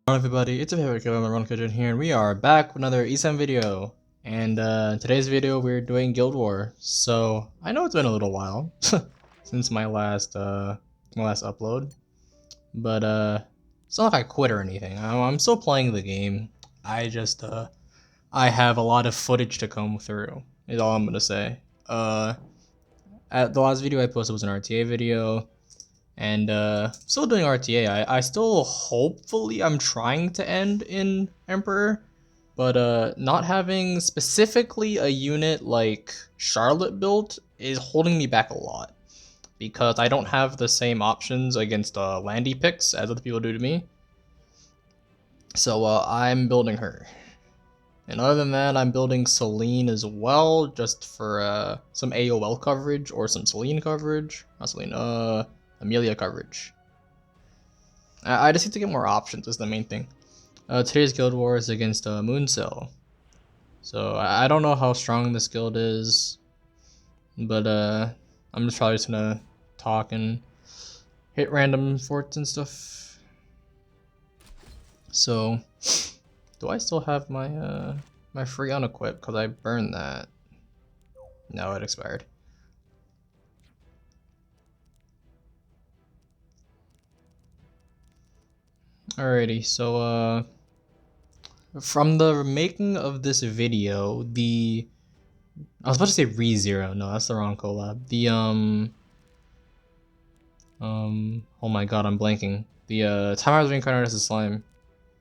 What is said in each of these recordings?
Hello everybody, it's a favorite killer in the Run Kitchen here, and we are back with another ESM video. And today's video we're doing Guild War. So I know it's been a little while since my last upload, but it's not like I quit or anything. I'm still playing the game. I just I have a lot of footage to comb through. Is all I'm gonna say. At the last video I posted was an RTA video. And still doing RTA. I still hopefully I'm trying to end in Emperor, but not having specifically a unit like Charlotte built is holding me back a lot because I don't have the same options against Landy picks as other people do to me. So I'm building her. And other than that, I'm building Celine as well, just for some AOL coverage or some Celine coverage. Not Celine, Amelia coverage. I just need to get more options is the main thing. Today's guild war is against xMoonCellx. So I don't know how strong this guild is, but I'm just probably just gonna talk and hit random forts and stuff. So, do I still have my my free unequip? Because I burned that. No, it expired. Alrighty, so from the making of this video, I was about to say ReZero. No, that's the wrong collab. Oh my god, I'm blanking. The Time I was reincarnated as a slime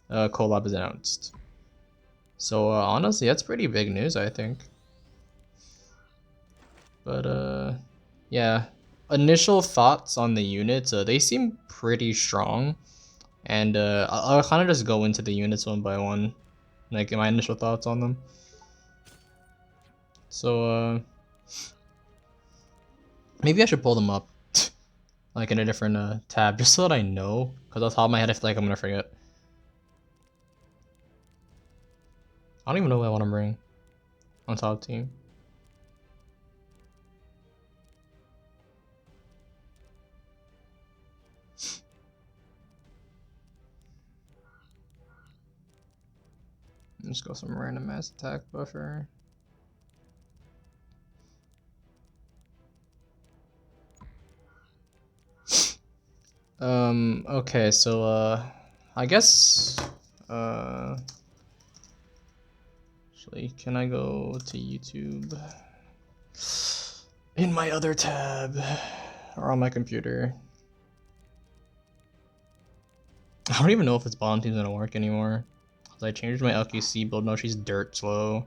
collab is announced. So honestly, that's pretty big news, I think. But yeah, initial thoughts on the units. They seem pretty strong. And I'll kind of just go into the units one by one, like my initial thoughts on them. So maybe I should pull them up, like in a different tab, just so that I know. Because off the top of my head, I feel like I'm gonna forget. I don't even know what I want to bring on top team. Just go some random mass attack buffer. Okay, so I guess actually, can I go to YouTube in my other tab or on my computer? I don't even know if this bond team's gonna work anymore. I changed my LQC build, now she's dirt slow.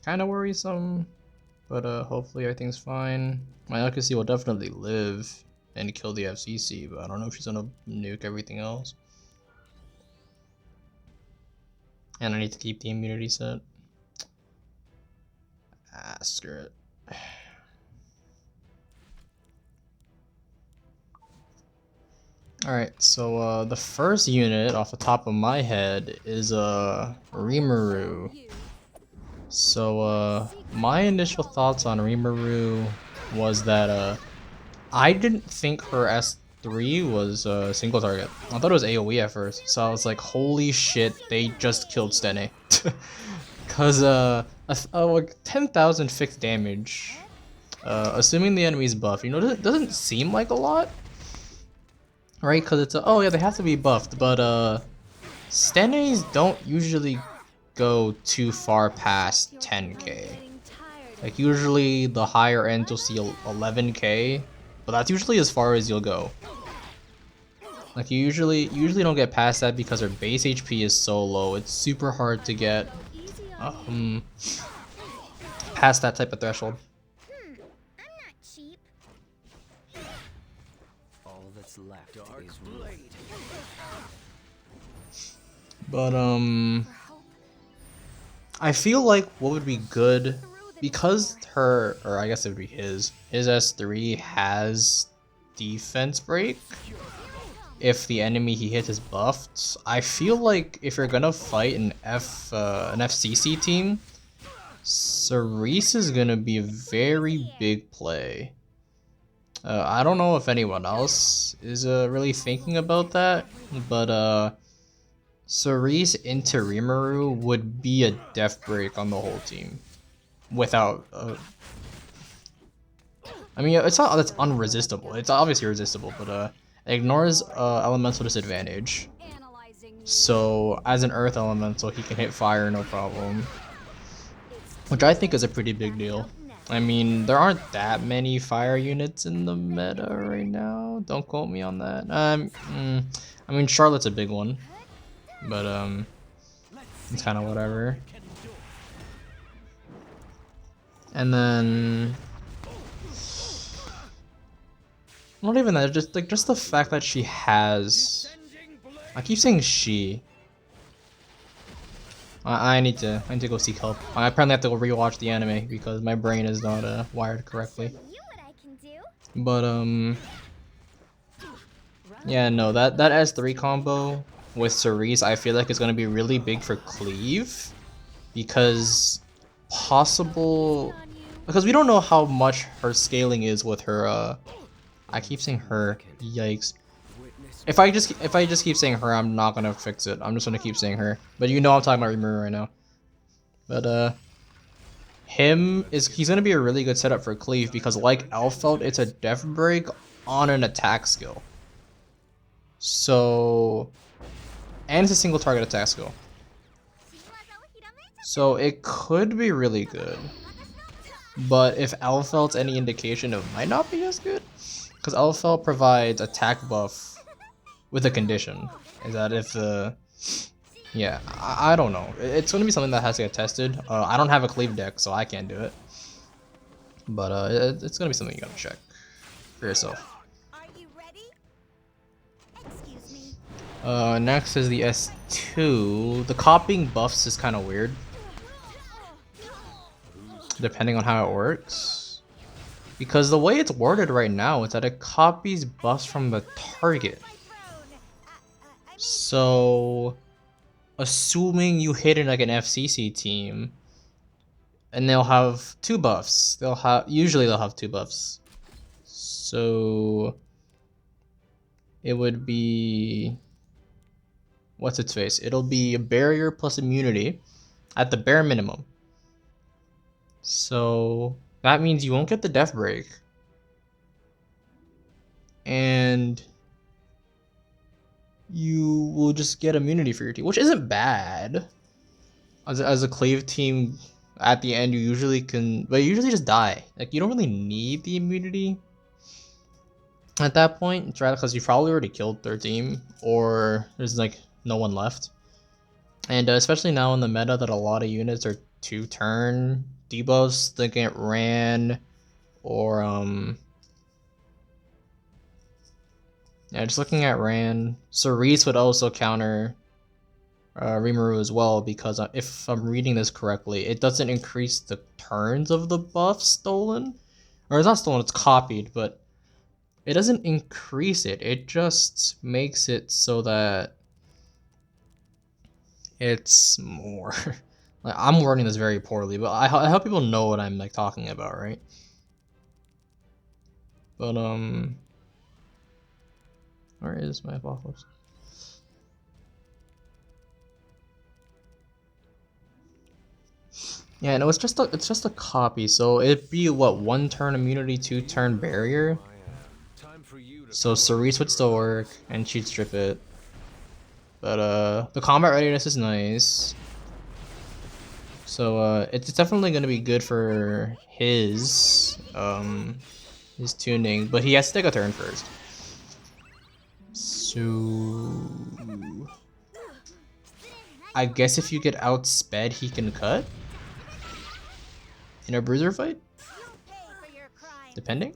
Kinda worrisome, but hopefully everything's fine. My LQC will definitely live and kill the FCC, but I don't know if she's gonna nuke everything else. And I need to keep the immunity set. Ah, screw it. Alright, so the first unit off the top of my head is Rimaru. So my initial thoughts on Rimaru was that I didn't think her S3 was a single target. I thought it was AoE at first, so I was like, holy shit, they just killed Stene. Cause like 10,000 fixed damage, assuming the enemy's buff, you know, doesn't seem like a lot, right? Cause it's oh yeah, they have to be buffed, but Stenes don't usually go too far past 10k. Like usually the higher end you'll see 11k, but that's usually as far as you'll go. Like you usually don't get past that because her base HP is so low. It's super hard to get past that type of threshold. But I feel like what would be good because her, or I guess it would be his S3 has defense break. If the enemy he hits is buffed, I feel like if you're gonna fight an FCC team, Cerise is gonna be a very big play. I don't know if anyone else is really thinking about that, but Cerise into Rimaru would be a death break on the whole team. Without, I mean, it's not that's unresistible. It's obviously resistible, but it ignores elemental disadvantage. So as an earth elemental, he can hit fire no problem, which I think is a pretty big deal. I mean, there aren't that many fire units in the meta right now. Don't quote me on that. I mean, Charlotte's a big one, but it's kind of whatever. And then not even that, just the fact that she has. I keep saying she. I need to go seek help. I apparently have to go rewatch the anime because my brain is not wired correctly. But yeah, no, that S3 combo with Cerise, I feel like is gonna be really big for cleave, because because we don't know how much her scaling is with her. I keep saying her. Yikes. If I just keep saying her, I'm not gonna fix it. I'm just gonna keep saying her. But you know I'm talking about Rimaru right now. But he's gonna be a really good setup for cleave because like Elfeld, it's a death break on an attack skill. So, and it's a single target attack skill. So it could be really good. But if Elfeld's any indication, it might not be as good. Because Elfeld provides attack buff with a condition. Is that if the... Yeah, I don't know. It's going to be something that has to get tested. I don't have a cleave deck, so I can't do it. But it's going to be something you got to check for yourself. Next is the S2. The copying buffs is kind of weird, depending on how it works. Because the way it's worded right now is that it copies buffs from the target. So, assuming you hit in like an FCC team, and they'll have 2 buffs. Usually they'll have 2 buffs. So it would be, what's its face? It'll be a barrier plus immunity at the bare minimum. So that means you won't get the death break. And you will just get immunity for your team, which isn't bad. As a cleave team, at the end you usually can, but you usually just die. Like you don't really need the immunity at that point. It's rather because you probably already killed their team, or there's like no one left. And especially now in the meta that a lot of units are 2-turn debuffs, thinking it ran, or yeah, just looking at Ran, Cerise would also counter Rimaru as well, because if I'm reading this correctly, it doesn't increase the turns of the buff stolen. Or it's not stolen, it's copied, but it doesn't increase it. It just makes it so that it's more... like, I'm wording this very poorly, but I hope people know what I'm like talking about, right? But where is my apocalypse? Yeah, no, it's just a copy. So it'd be what, 1-turn immunity, 2-turn barrier. So Cerise would still work, and she'd strip it. But the combat readiness is nice. So it's definitely gonna be good for his tuning, but he has to take a turn first. So I guess if you get outsped, he can cut in a bruiser fight, depending.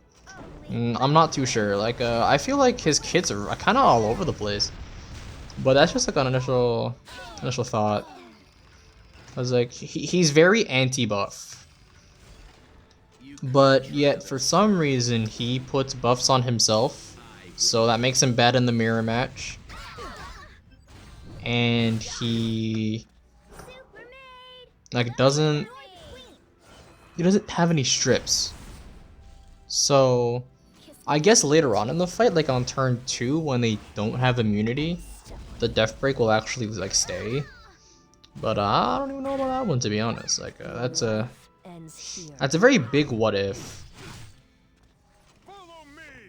I'm not too sure. Like I feel like his kits are kind of all over the place, but that's just like an initial thought. I was like, he's very anti-buff. but yet for some reason he puts buffs on himself, so that makes him bad in the mirror match. And he like doesn't have any strips. So I guess later on in the fight, like on turn 2 when they don't have immunity, the death break will actually like stay. But I don't even know about that one, to be honest. Like that's a very big what if.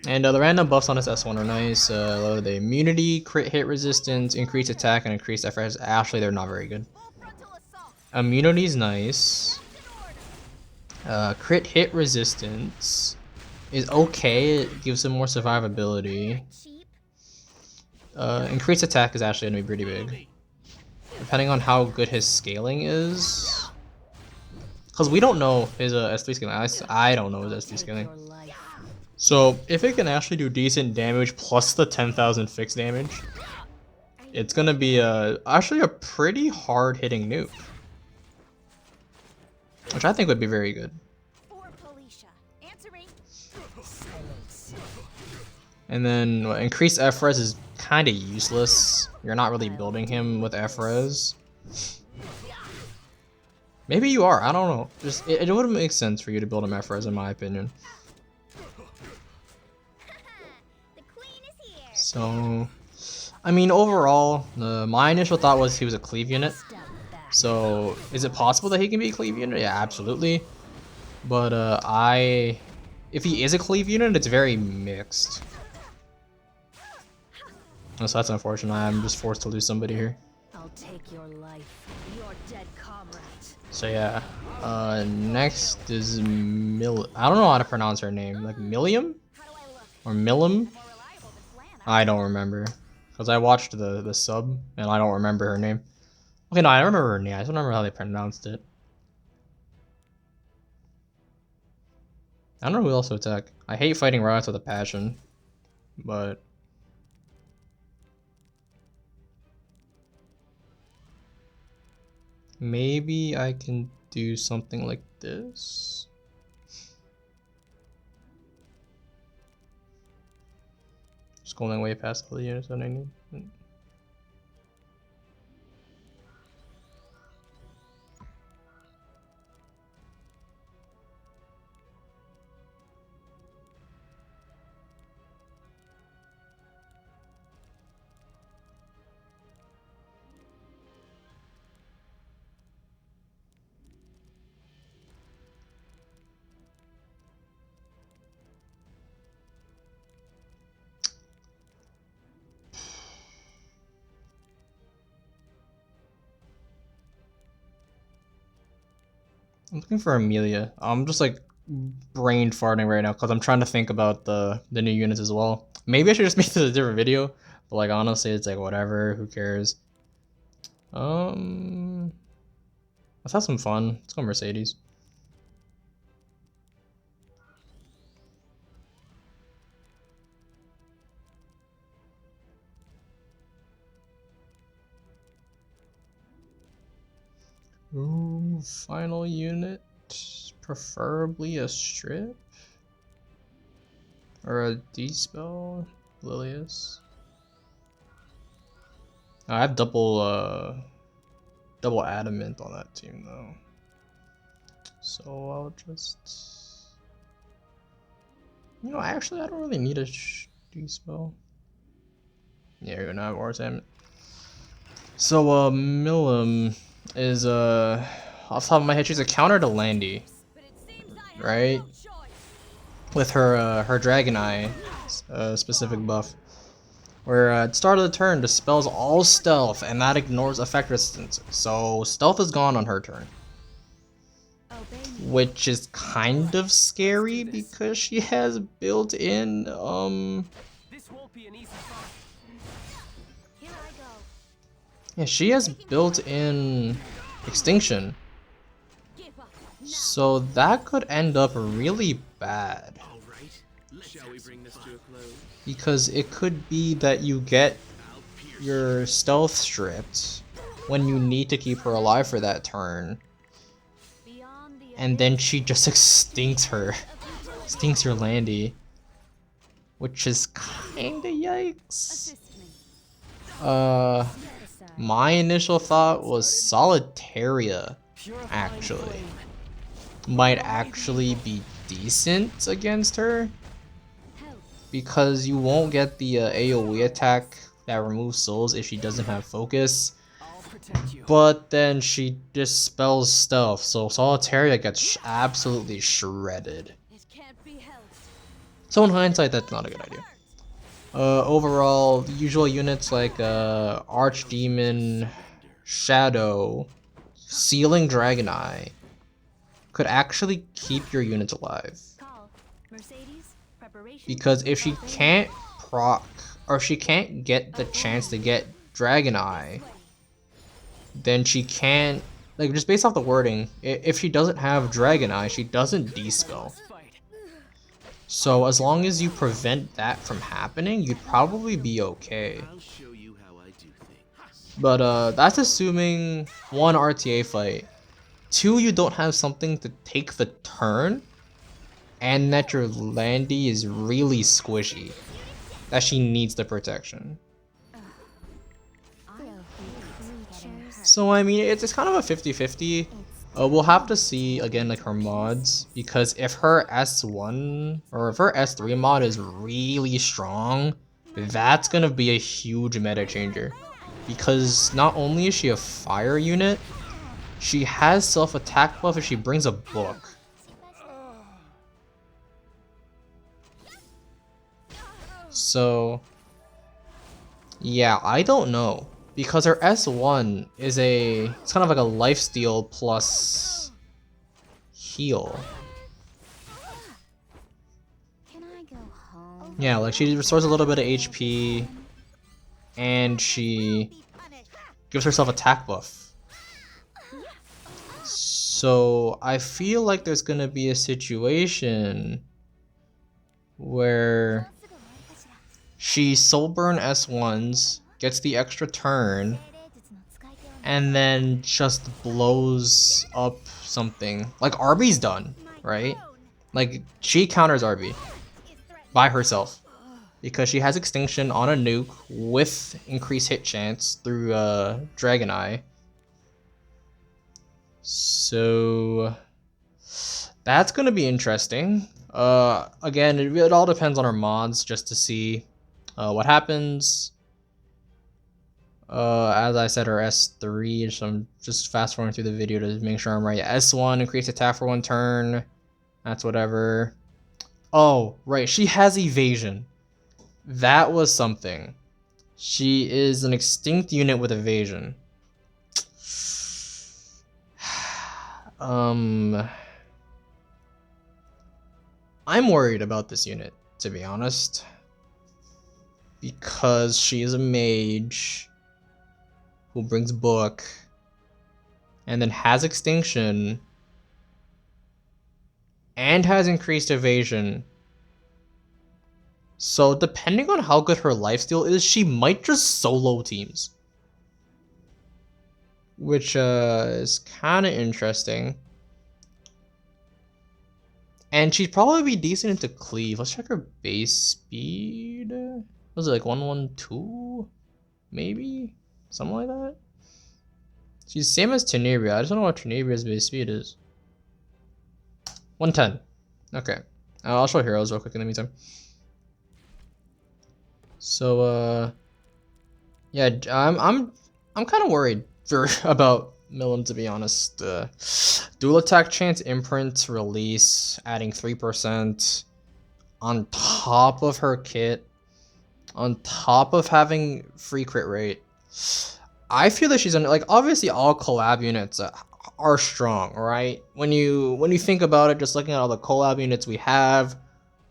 And the random buffs on his S1 are nice. Lower the immunity, crit hit resistance, increased attack, and increased effort. Actually, they're not very good. Immunity's nice. Crit hit resistance is okay. It gives him more survivability. Increased attack is actually gonna be pretty big, depending on how good his scaling is. Because we don't know his S3 scaling. I don't know his S3 scaling. So if it can actually do decent damage plus the 10,000 fixed damage, it's gonna be actually a pretty hard hitting nuke, which I think would be very good. And then increased F-res is kind of useless. You're not really building him with F-res. Maybe you are, I don't know. Just it wouldn't make sense for you to build him F-res in my opinion. So, I mean, overall, my initial thought was he was a cleave unit. So, is it possible that he can be a cleave unit? Yeah, absolutely. But if he is a cleave unit, it's very mixed. Oh, so that's unfortunate. I'm just forced to lose somebody here. I'll take your life, your dead comrade. So yeah, next is I don't know how to pronounce her name. Like Milim or Milim? I don't remember, because I watched the sub and I don't remember her name. Okay, no, I remember her name. I just don't remember how they pronounced it. I don't know who else to attack. I hate fighting robots with a passion, but maybe I can do something like this. Scrolling way past all the units that I need. I'm looking for Amelia. I'm just like brain farting right now because I'm trying to think about the new units as well. Maybe I should just make this a different video, but like honestly, it's like whatever. Who cares? Let's have some fun. Let's go Mercedes. Ooh, final unit, preferably a strip or a dispel. Lilius. I have double adamant on that team though, so I'll just, actually I don't really need a dispel. Yeah, you're gonna have Ortam. So Milim is off the top of my head, she's a counter to Landy, right? With her Dragon Eye specific buff, where at the start of the turn dispels all stealth and that ignores effect resistance. So stealth is gone on her turn, which is kind of scary because she has built in yeah, she has built-in extinction, so that could end up really bad. Because it could be that you get your stealth stripped when you need to keep her alive for that turn, and then she just extincts her. Stinks your Landy. Which is kinda yikes. My initial thought was Solitaria, actually. Might actually be decent against her. Because you won't get the AoE attack that removes souls if she doesn't have focus. But then she dispels stealth, so Solitaria gets absolutely shredded. So in hindsight, that's not a good idea. Overall, the usual units like Archdemon, Shadow, Sealing Dragoneye could actually keep your units alive. Because if she can't proc, or she can't get the chance to get Dragoneye, then she can't, like, just based off the wording, if she doesn't have Dragoneye, she doesn't dispel. So as long as you prevent that from happening, you'd probably be okay. But that's assuming 1, RTA fight, 2, you don't have something to take the turn, and that your Landy is really squishy, that she needs the protection. So I mean, it's kind of a 50-50. We'll have to see again, like, her mods, because if her S1 or if her S3 mod is really strong, that's gonna be a huge meta changer. Because not only is she a fire unit, she has self-attack buff if she brings a book. So yeah, I don't know. Because her S1 is it's kind of like a lifesteal plus heal. Yeah, like she restores a little bit of HP and she gives herself attack buff. So I feel like there's gonna be a situation where she Soulburn S1s, gets the extra turn, and then just blows up something. Like Arby's done, right? Like she counters Arby by herself because she has extinction on a nuke with increased hit chance through Dragoneye. So that's gonna be interesting. Again, it all depends on our mods just to see what happens. As I said, her S3, so I'm just fast forwarding through the video to make sure I'm right. S1, increased attack for 1 turn. That's whatever. Oh, right, she has evasion. That was something. She is an extinct unit with evasion. I'm worried about this unit, to be honest. Because she is a mage who brings book, and then has extinction, and has increased evasion. So depending on how good her lifesteal is, she might just solo teams. Which is kind of interesting. And she'd probably be decent into cleave. Let's check her base speed. Was it like 112? Maybe? Something like that? She's same as Tenebria. I just don't know what Tenebria's base speed is. 110. Okay. I'll show heroes real quick in the meantime. So yeah, I'm kind of worried about Milim, to be honest. Dual attack chance, imprint, release, adding 3% on top of her kit, on top of having free crit rate. I feel that she's like, obviously all collab units are strong, right? When you think about it, just looking at all the collab units we have,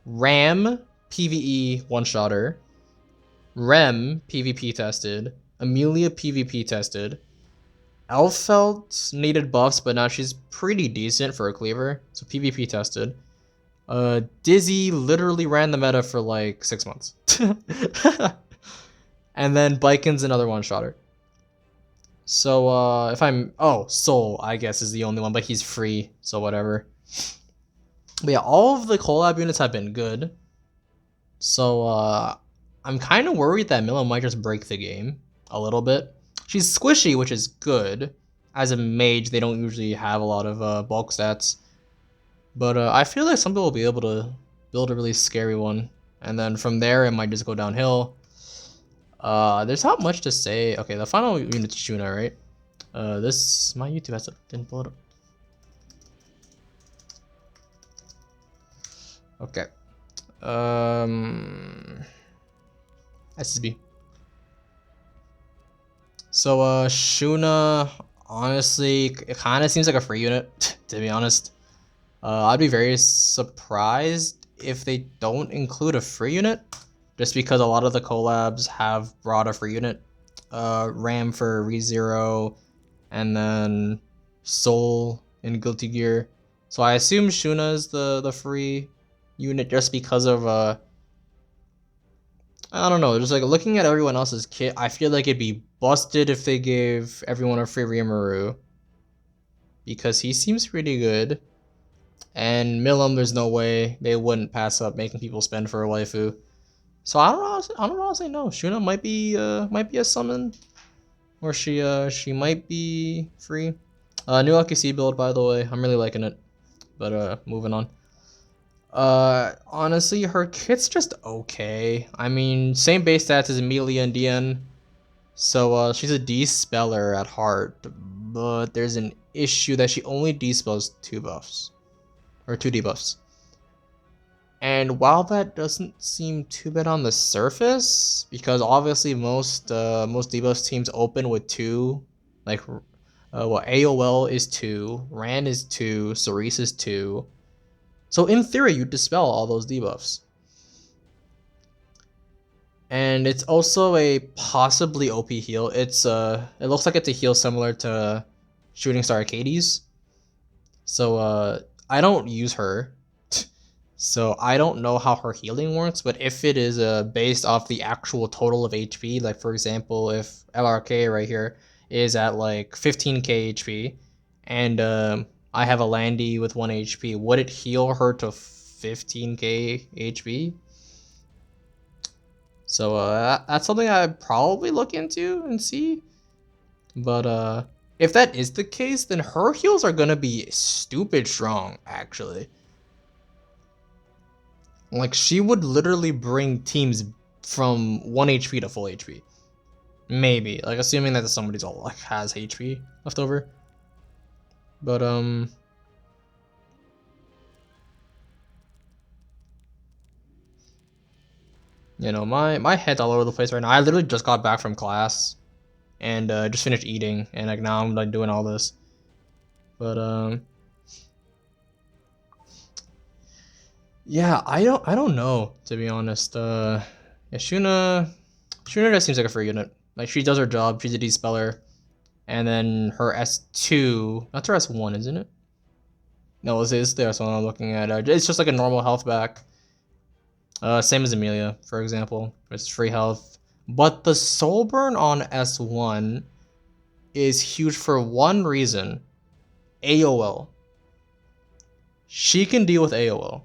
Ram PvE one-shotter, Rem PvP tested, Amelia PvP tested, Elfelt needed buffs, but now she's pretty decent for a cleaver, so PvP tested. Dizzy literally ran the meta for like 6 months. And then Biken's another one-shotter. So if I'm Soul, I guess is the only one, but he's free, so whatever. But yeah, all of the collab units have been good. So I'm kind of worried that Milim might just break the game a little bit. She's squishy, which is good. As a mage, they don't usually have a lot of bulk stats. But I feel like some people will be able to build a really scary one. And then from there, it might just go downhill. There's not much to say. Okay, the final unit's Shuna, right? My YouTube didn't pull it up. Okay. SSB. So Shuna, honestly, it kind of seems like a free unit, to be honest. I'd be very surprised if they don't include a free unit, just because a lot of the collabs have brought a free unit. Ram for ReZero, and then Soul in Guilty Gear. So I assume Shuna is the free unit just because of I don't know, just like looking at everyone else's kit, I feel like it'd be busted if they gave everyone a free Rimaru, because he seems pretty good. And Milim, there's no way they wouldn't pass up making people spend for a waifu. So I don't honestly know. Shuna might be a summon, or she might be free. New LKC build, by the way. I'm really liking it. But moving on. Honestly, her kit's just okay. I mean, same base stats as Amelia and DN. So she's a dispeller at heart, but there's an issue that she only dispels 2 buffs. Or 2 debuffs. And while that doesn't seem too bad on the surface, because obviously most debuffs teams open with 2, like AOL is 2, Ran is 2, Cerise is 2. So in theory, you dispel all those debuffs. And it's also a possibly OP heal. It looks like it's a heal similar to Shooting Star Arcades. So I don't use her. So I don't know how her healing works, but if it is based off the actual total of HP, like for example, if LRK right here is at like 15k HP, and I have a Landy with 1 HP, would it heal her to 15k HP? So that's something I'd probably look into and see. But if that is the case, then her heals are gonna be stupid strong, actually. Like, she would literally bring teams from 1 HP to full HP. Maybe. Like, assuming that somebody's all like has HP left over. But you know, my head's all over the place right now. I literally just got back from class and just finished eating, and like now I'm like doing all this. But yeah, I don't know, to be honest. Yeah, Shuna just seems like a free unit. Like, she does her job. She's a dispeller, and then her S2, that's her S1, isn't it? No, it's the S1 I'm looking at. It's just like a normal health back. Same as Amelia, for example. It's free health. But the soul burn on S1 is huge for one reason. AOL. She can deal with AOL,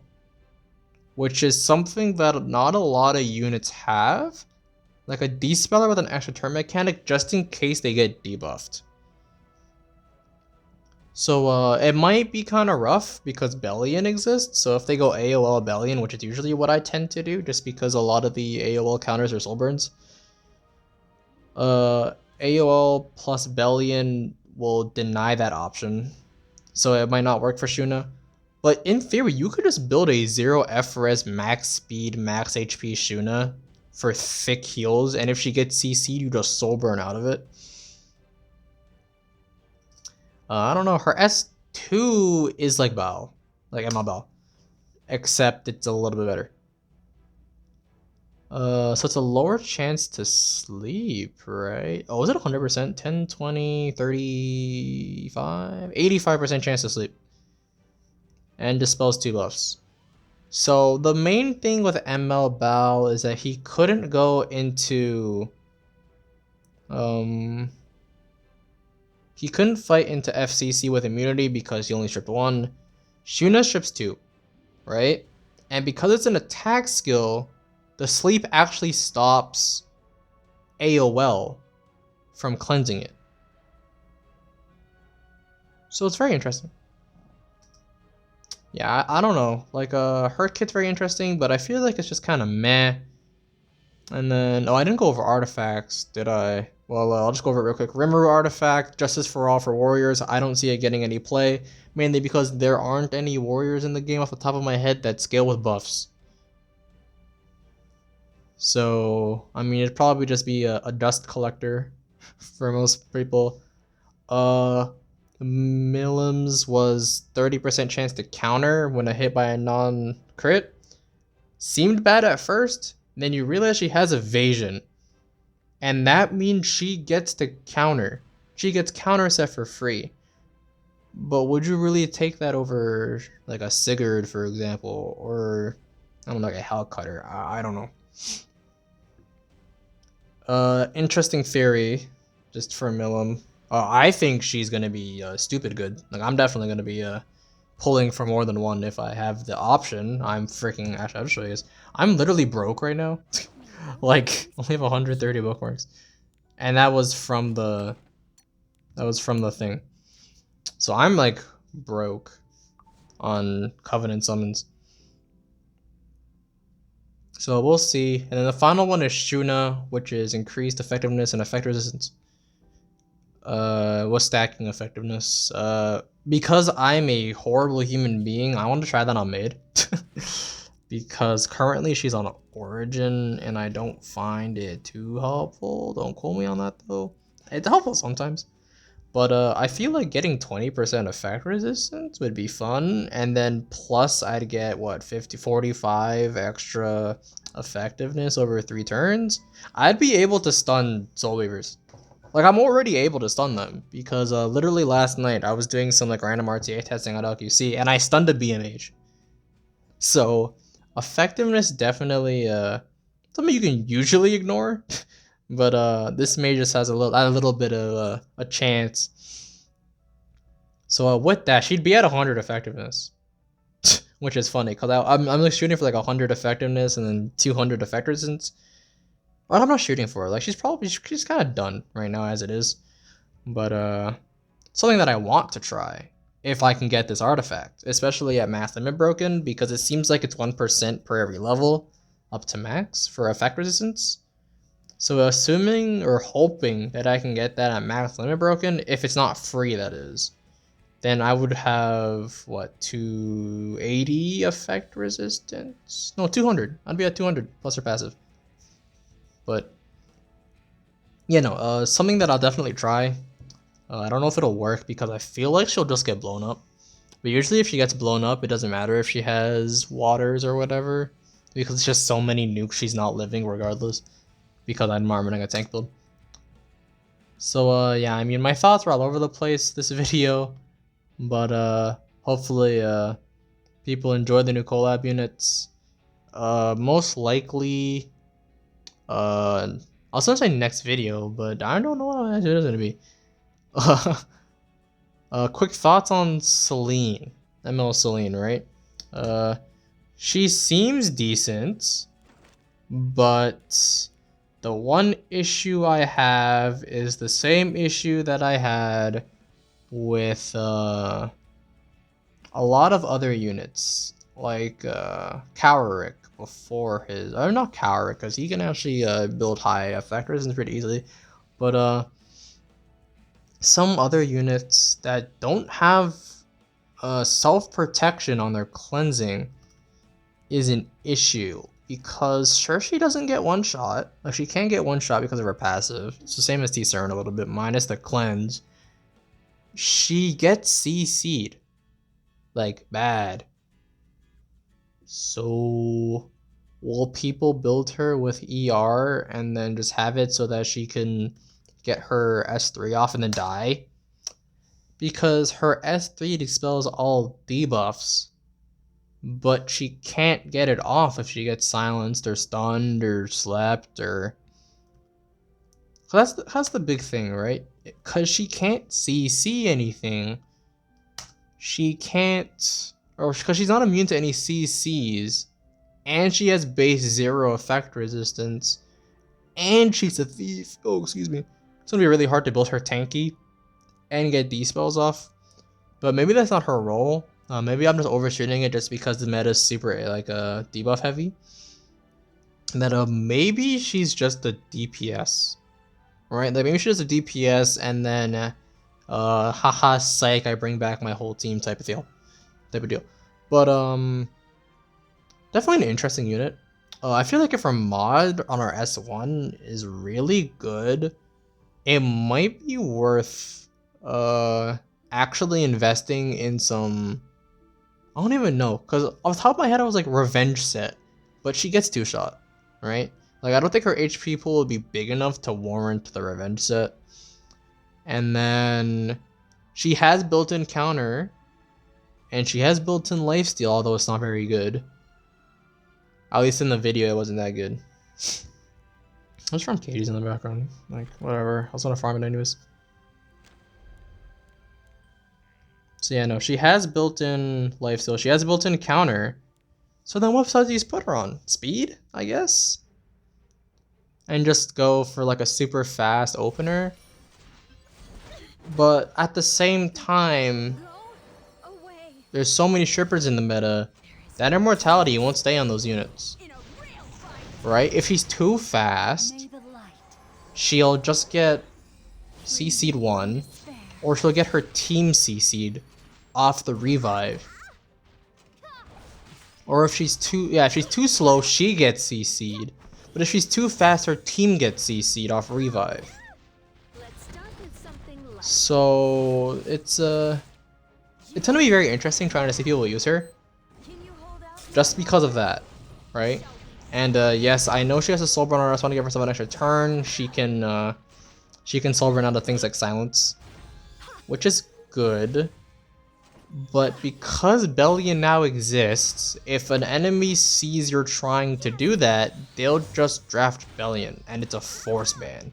which is something that not a lot of units have. Like a dispeller with an extra turn mechanic, just in case they get debuffed. So it might be kind of rough because Bellion exists. So if they go AOL Bellion, which is usually what I tend to do, just because a lot of the AOL counters are soul burns. AOL plus Bellion will deny that option, so it might not work for Shuna. But in theory, you could just build a 0 FRS max speed, max HP Shuna for thick heals, and if she gets CC'd, you just soul burn out of it. I don't know, her S2 is like Bao, like ML Bao, except it's a little bit better. So it's a lower chance to sleep, right? Oh, is it 100%? 10, 20, 35, 85% chance to sleep. And dispels 2 buffs. So the main thing with ML Bao is that he couldn't go into He couldn't fight into FCC with immunity because he only stripped 1. Shuna strips 2, right? And because it's an attack skill, the sleep actually stops AOL from cleansing it. So it's very interesting. Yeah, I don't know. Like, her kit's very interesting, but I feel like it's just kind of meh. And then, oh, I didn't go over artifacts, did I? Well, I'll just go over it real quick. Rimaru artifact, Justice for All for warriors. I don't see it getting any play, mainly because there aren't any warriors in the game off the top of my head that scale with buffs. So, I mean, it'd probably just be a dust collector for most people. Milim's was 30% chance to counter when hit by a non-crit. Seemed bad at first, then you realize she has evasion. And that means she gets to counter. She gets counter set for free. But would you really take that over like a Sigurd, for example? Or, I don't know, like a Hellcutter? I don't know. Interesting theory, just for Milim. I think she's gonna be stupid good. Like, I'm definitely gonna be pulling for more than one if I have the option. I'm freaking, actually, I'll show you this. I'm literally broke right now. Like, only have 130 bookmarks, and that was from the thing. So I'm like broke on Covenant summons. So we'll see. And then the final one is Shuna, which is increased effectiveness and effect resistance. What's stacking effectiveness? Because I'm a horrible human being, I want to try that on Maid. Because currently she's on Origin, and I don't find it too helpful. Don't quote me on that though. It's helpful sometimes. But I feel like getting 20% effect resistance would be fun, and then plus I'd get what, 45 extra effectiveness over 3 turns. I'd be able to stun Soul Weavers. Like, I'm already able to stun them because literally last night I was doing some like random RTA testing on LQC and I stunned a BMH. So effectiveness definitely something you can usually ignore. But this mage just has a little bit of a chance. So with that, she'd be at 100 effectiveness, which is funny because I'm like shooting for like 100 effectiveness and then 200 effect resistance. But I'm not shooting for her. Like, she's kind of done right now as it is. But something that I want to try if I can get this artifact, especially at max limit broken, because it seems like it's 1% per every level up to max for effect resistance. So assuming or hoping that I can get that at max limit broken, if it's not free, that is, then I would have, what, 280 effect resistance? No, 200. I'd be at 200 plus her passive. But, you know, something that I'll definitely try. I don't know if it'll work because I feel like she'll just get blown up. But usually if she gets blown up, it doesn't matter if she has waters or whatever, because it's just so many nukes she's not living regardless, because I'm running a tank build. So yeah, I mean, my thoughts are all over the place this video, but hopefully people enjoy the new collab units. Most likely I'll say next video, but I don't know what it is gonna be. Quick thoughts on Celine, ML Celine, right? She seems decent, but the one issue I have is the same issue that I had with a lot of other units, like Cowerick before his, or not Cowerick, because he can actually build high effect resistance pretty easily, but some other units that don't have self-protection on their cleansing is an issue, because sure, she doesn't get one shot. Like, she can't get one shot because of her passive. It's the same as Tensura a little bit, minus the cleanse. She gets CC'd, like, bad. So will people build her with ER and then just have it so that she can get her S3 off and then die? Because her S3 dispels all debuffs, but she can't get it off if she gets silenced or stunned or slept or... So that's the big thing, right? Because she can't CC anything. She can't, or because she's not immune to any CCs, and she has base 0 effect resistance, and she's a thief. Oh, excuse me. It's gonna be really hard to build her tanky and get dispels off. But maybe that's not her role. Maybe I'm just overshooting it just because the meta is super like debuff heavy. And that maybe she's just a DPS, right? Like maybe she's just a DPS, and then haha psych, I bring back my whole team type of deal. But definitely an interesting unit. I feel like if our mod on our S1 is really good, it might be worth actually investing in some. I don't even know, because off the top of my head I was like revenge set, but she gets 2-shot, right? Like I don't think her HP pool would be big enough to warrant the revenge set. And then she has built-in counter, and she has built-in lifesteal, although it's not very good. At least in the video, it wasn't that good. Let's farm Katie's in the background. Like, whatever. I was gonna farm it anyways. So yeah, no, she has built-in lifesteal. She has built-in counter. So then what subsidies put her on? Speed, I guess? And just go for like a super fast opener. But at the same time, there's so many strippers in the meta that immortality won't stay on those units. Right? If she's too fast, she'll just get CC'd 1, or she'll get her team CC'd off the revive. Or if she's too slow, she gets CC'd. But if she's too fast, her team gets CC'd off revive. So it's gonna be very interesting trying to see people use her, just because of that, right? And yes, I know she has a soul burn on her. I just want to give herself an extra turn. She can soul burn out of things like silence, which is good. But because Bellion now exists, if an enemy sees you're trying to do that, they'll just draft Bellion, and it's a force ban.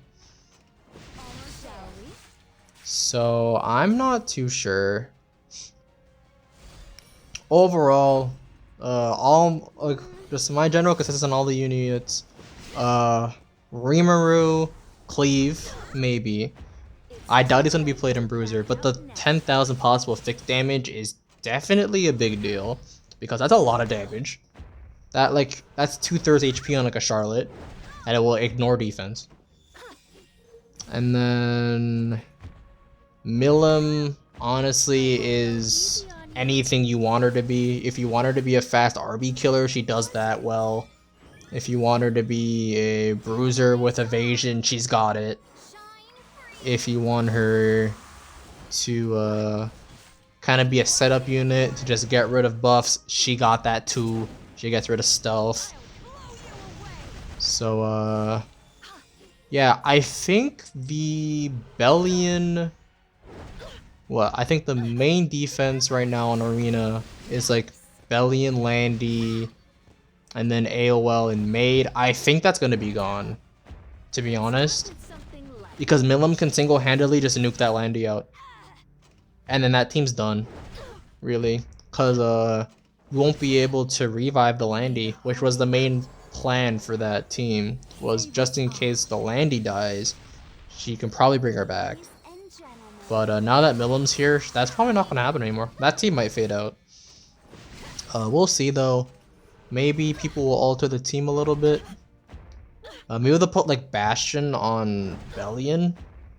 So I'm not too sure. Overall, just my general consensus on all the units. Rimaru, cleave, maybe. I doubt he's gonna be played in Bruiser, but the 10,000 possible fixed damage is definitely a big deal, because that's a lot of damage. That's 2/3 HP on like a Charlotte, and it will ignore defense. And then Milim honestly is anything you want her to be. If you want her to be a fast RB killer, she does that well. If you want her to be a bruiser with evasion, she's got it. If you want her to kind of be a setup unit to just get rid of buffs, she got that too. She gets rid of stealth. So yeah, I think the Bellion, I think the main defense right now on Arena is like Bellion, Landy, and then AOL and Maid. I think that's gonna be gone, to be honest. Because Milim can single-handedly just nuke that Landy out. And then that team's done, really. Because you won't be able to revive the Landy, which was the main plan for that team. Was just in case the Landy dies, she can probably bring her back. But now that Milim's here, that's probably not going to happen anymore. That team might fade out. We'll see though. Maybe people will alter the team a little bit. Maybe they'll put like Bastion on Bellion,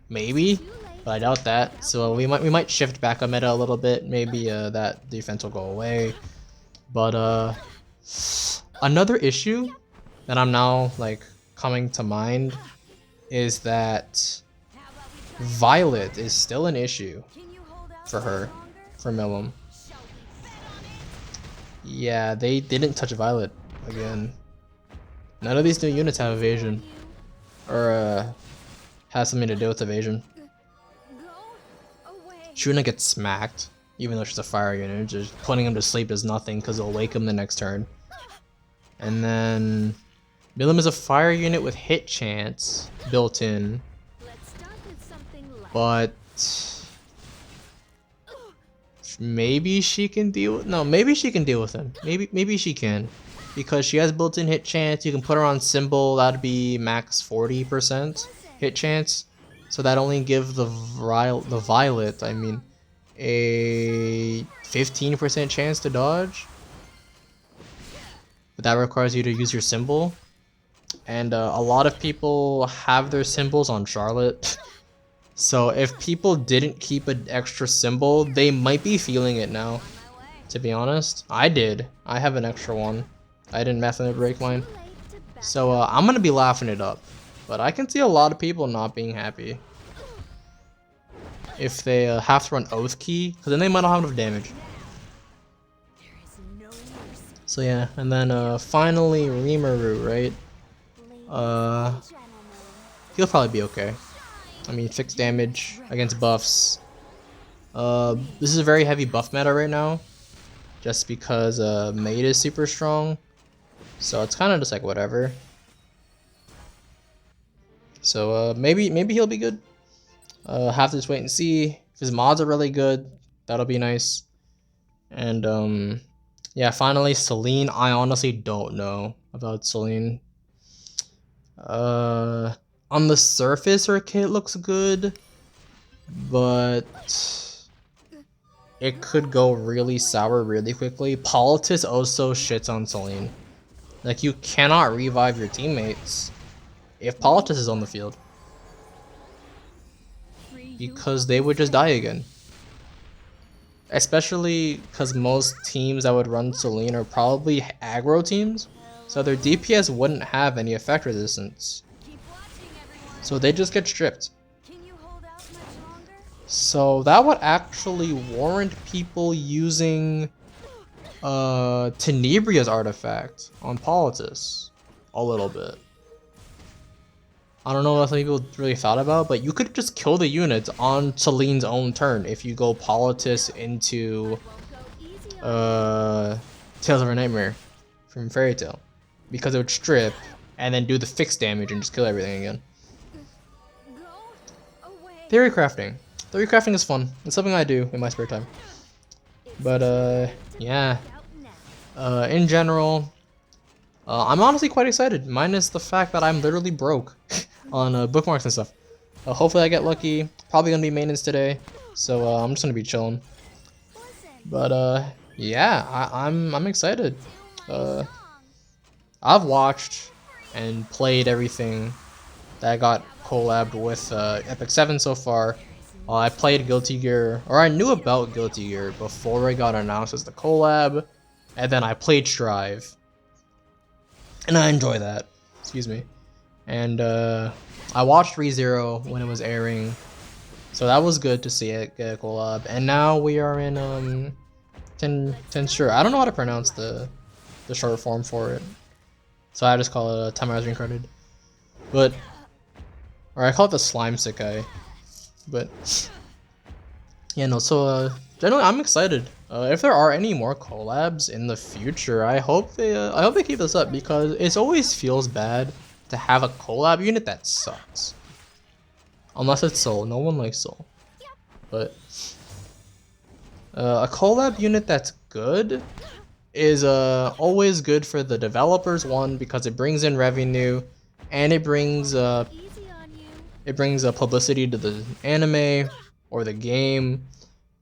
maybe, but I doubt that. So we might shift back a meta a little bit. Maybe that defense will go away. But another issue that I'm now like coming to mind is that Violet is still an issue for her, for Milim. Yeah, they didn't touch Violet again. None of these new units have evasion, or has something to do with evasion. Shuna gets smacked, even though she's a fire unit. Just putting him to sleep is nothing because it'll wake him the next turn. And then Milim is a fire unit with hit chance built in, but maybe she can deal with, no, maybe she can deal with him. Maybe she can, because she has built-in hit chance. You can put her on symbol, that'd be max 40% hit chance. So that only give the violet, I mean, a 15% chance to dodge. But that requires you to use your symbol. And a lot of people have their symbols on Charlotte. So if people didn't keep an extra symbol, they might be feeling it now. To be honest, I did. I have an extra one. I didn't mess and break mine. So I'm gonna be laughing it up. But I can see a lot of people not being happy if they have to run Oath Key, because then they might not have enough damage. So yeah, and then finally Rimaru, right? He'll probably be okay. I mean, fixed damage against buffs. This is a very heavy buff meta right now, just because Maid is super strong. So it's kind of just like whatever. So maybe he'll be good. Have to just wait and see. If his mods are really good, that'll be nice. And yeah, finally Celine. I honestly don't know about Celine. On the surface her kit looks good, but it could go really sour really quickly. Politis also shits on Celine. Like, you cannot revive your teammates if Politis is on the field, because they would just die again. Especially because most teams that would run Celine are probably aggro teams, so their DPS wouldn't have any effect resistance. So they just get stripped. So that would actually warrant people using Tenebria's artifact on Politis a little bit. I don't know what some people really thought about, but you could just kill the units on Celine's own turn if you go Politis into Tales of a Nightmare from Fairy Tail, because it would strip and then do the fixed damage and just kill everything again. Theory crafting. Theory crafting is fun. It's something I do in my spare time. But yeah. In general, I'm honestly quite excited, minus the fact that I'm literally broke on bookmarks and stuff. Hopefully I get lucky. Probably gonna be maintenance today, so I'm just gonna be chilling. But yeah, I'm excited. I've watched and played everything that got collabed with Epic 7 so far. I played Guilty Gear, or I knew about Guilty Gear before it got announced as the collab, and then I played Strive, and I enjoy that. Excuse me. And I watched ReZero when it was airing, so that was good to see it get a collab. And now we are in Tensura. I don't know how to pronounce the short form for it, so I just call it a Time I Was Reincarnated. But or I call it the Slime Sekai. But yeah, no. So generally, I'm excited. If there are any more collabs in the future, I hope they keep this up, because it always feels bad to have a collab unit that sucks. Unless it's Soul. No one likes Soul. But a collab unit that's good is always good for the developers, one, because it brings in revenue, and it brings publicity to the anime or the game,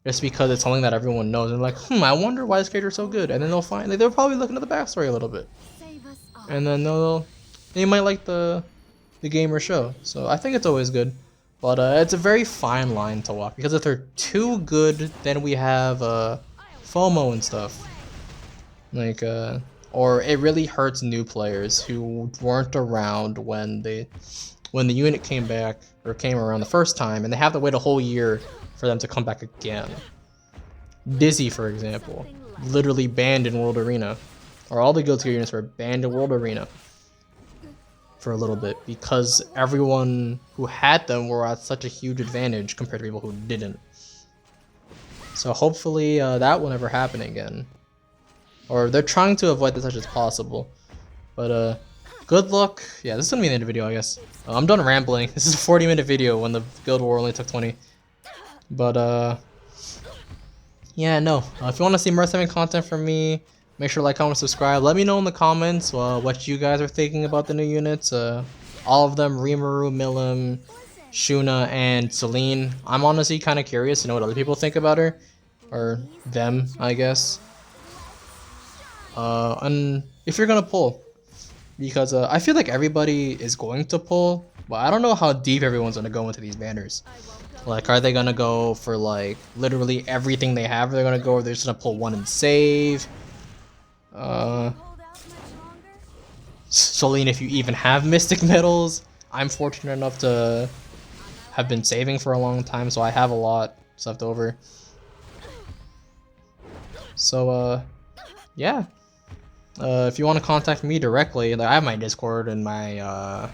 just because it's something that everyone knows, and like, I wonder why this character's so good, and then they'll probably look into the backstory a little bit, and then they might like the game or show. So I think it's always good, but it's a very fine line to walk, because if they're too good, then we have FOMO and stuff, like or it really hurts new players who weren't around when the unit came back or came around the first time, and they have to wait a whole year for them to come back again. Dizzy, for example, literally banned in World Arena, or all the Guilty Gear units were banned in World Arena for a little bit, because everyone who had them were at such a huge advantage compared to people who didn't. So hopefully that will never happen again, or they're trying to avoid this as much as possible. But good luck. Yeah, this is gonna be the end of the video, I guess. I'm done rambling. This is a 40-minute video when the Guild War only took 20. But yeah, no. If you want to see more saving content from me, make sure to like, comment, subscribe. Let me know in the comments what you guys are thinking about the new units. All of them: Rimaru, Milim, Shuna, and Celine. I'm honestly kind of curious to know what other people think about her, or them, I guess. And if you're gonna pull, because I feel like everybody is going to pull, but I don't know how deep everyone's gonna go into these banners. Like, are they gonna go for like literally everything they have? Or they're gonna go, or they're just gonna pull one and save. Celine, if you even have Mystic Metals. I'm fortunate enough to have been saving for a long time, so I have a lot left over. So yeah. If you want to contact me directly, like, I have my Discord and my well,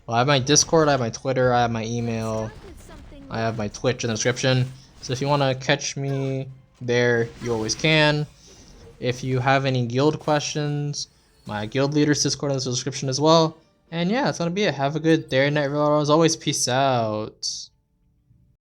I have my Discord, I have my Twitter, I have my email, I have my Twitch in the description. So if you want to catch me there, you always can. If you have any guild questions, my guild leader's Discord in the description as well. And yeah, that's gonna be it. Have a good day or night, everyone. As always, peace out.